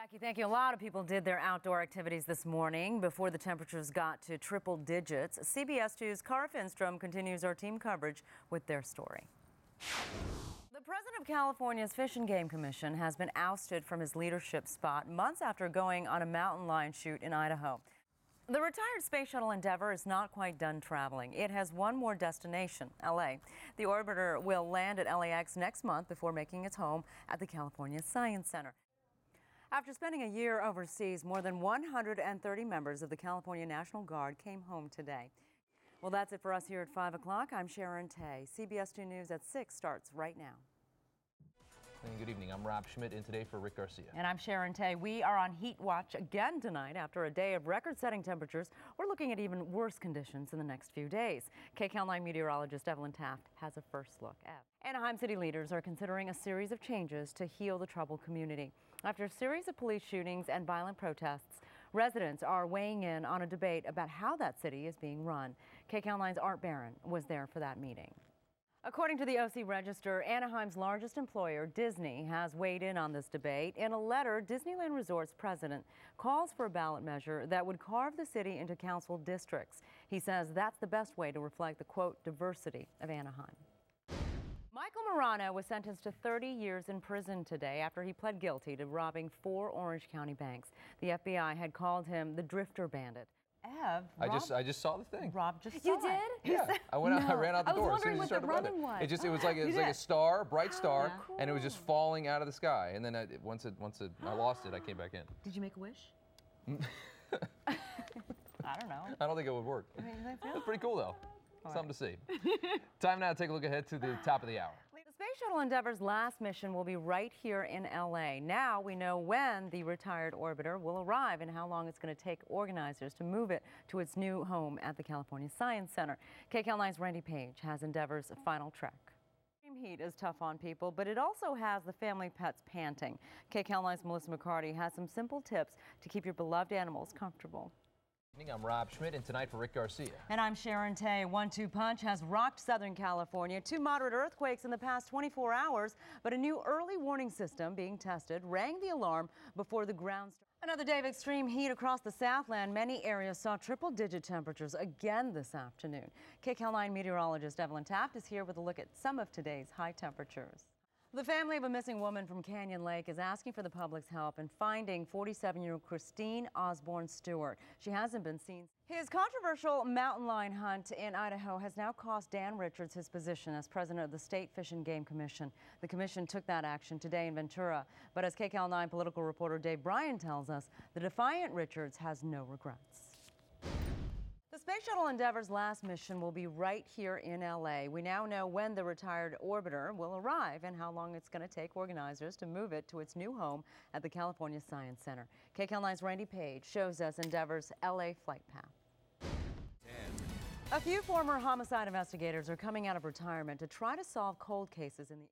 Jackie, thank you. A lot of people did their outdoor activities this morning before the temperatures got to triple digits. CBS 2's Cara Finstrom continues our team coverage with their story. The president of California's Fish and Game Commission has been ousted from his leadership spot months after going on a mountain lion shoot in Idaho. The retired space shuttle Endeavour is not quite done traveling. It has one more destination, LA. The orbiter will land at LAX next month before making its home at the California Science Center. After spending a year overseas, more than 130 members of the California National Guard came home today. Well, that's it for us here at 5 o'clock. I'm Sharon Tay. CBS 2 News at 6 starts right now. And good evening. I'm Rob Schmidt, in today for Rick Garcia. And I'm Sharon Tay. We are on heat watch again tonight. After a day of record-setting temperatures, we're looking at even worse conditions in the next few days. KCAL9 meteorologist Evelyn Taft has a first look at. Anaheim city leaders are considering a series of changes to heal the troubled community. After a series of police shootings and violent protests, residents are weighing in on a debate about how that city is being run. KCAL9's Art Barron was there for that meeting. According to the OC Register, Anaheim's largest employer, Disney, has weighed in on this debate. In a letter, Disneyland Resort's president calls for a ballot measure that would carve the city into council districts. He says that's the best way to reflect the, quote, diversity of Anaheim. Michael Morano was sentenced to 30 years in prison today after he pled guilty to robbing 4 Orange County banks. The FBI had called him the Drifter Bandit. Ev, I just saw the thing. Rob just saw You did? Yeah, I went out. I ran out the door I was as soon wondering as you what the started running. was. It was like a star, bright star, and it was just falling out of the sky. And then once I lost it, I came back in. Did you make a wish? I don't know. I don't think it would work. It's pretty cool though. Something to see. Time now to take a look ahead to the top of the hour. The Space Shuttle Endeavour's last mission will be right here in LA. Now we know when the retired orbiter will arrive and how long it's going to take organizers to move it to its new home at the California Science Center. KCAL9's Randy Page has Endeavour's final trek. Extreme heat is tough on people, but it also has the family pets panting. KCAL9's Melissa McCarty has some simple tips to keep your beloved animals comfortable. I'm Rob Schmidt, and tonight for Rick Garcia. And I'm Sharon Tay. 1-2 punch has rocked Southern California. 2 moderate earthquakes in the past 24 hours, but a new early warning system being tested rang the alarm before the ground started. Another day of extreme heat across the Southland. Many areas saw triple-digit temperatures again this afternoon. KCAL9 meteorologist Evelyn Taft is here with a look at some of today's high temperatures. The family of a missing woman from Canyon Lake is asking for the public's help in finding 47-year-old Christine Osborne Stewart. She hasn't been seen. His controversial mountain lion hunt in Idaho has now cost Dan Richards his position as president of the State Fish and Game Commission. The commission took that action today in Ventura. But as KCAL9 political reporter Dave Bryan tells us, the defiant Richards has no regrets. The Space Shuttle Endeavour's last mission will be right here in LA. We now know when the retired orbiter will arrive and how long it's going to take organizers to move it to its new home at the California Science Center. KCAL9's Randy Page shows us Endeavour's LA flight path. A few former homicide investigators are coming out of retirement to try to solve cold cases in the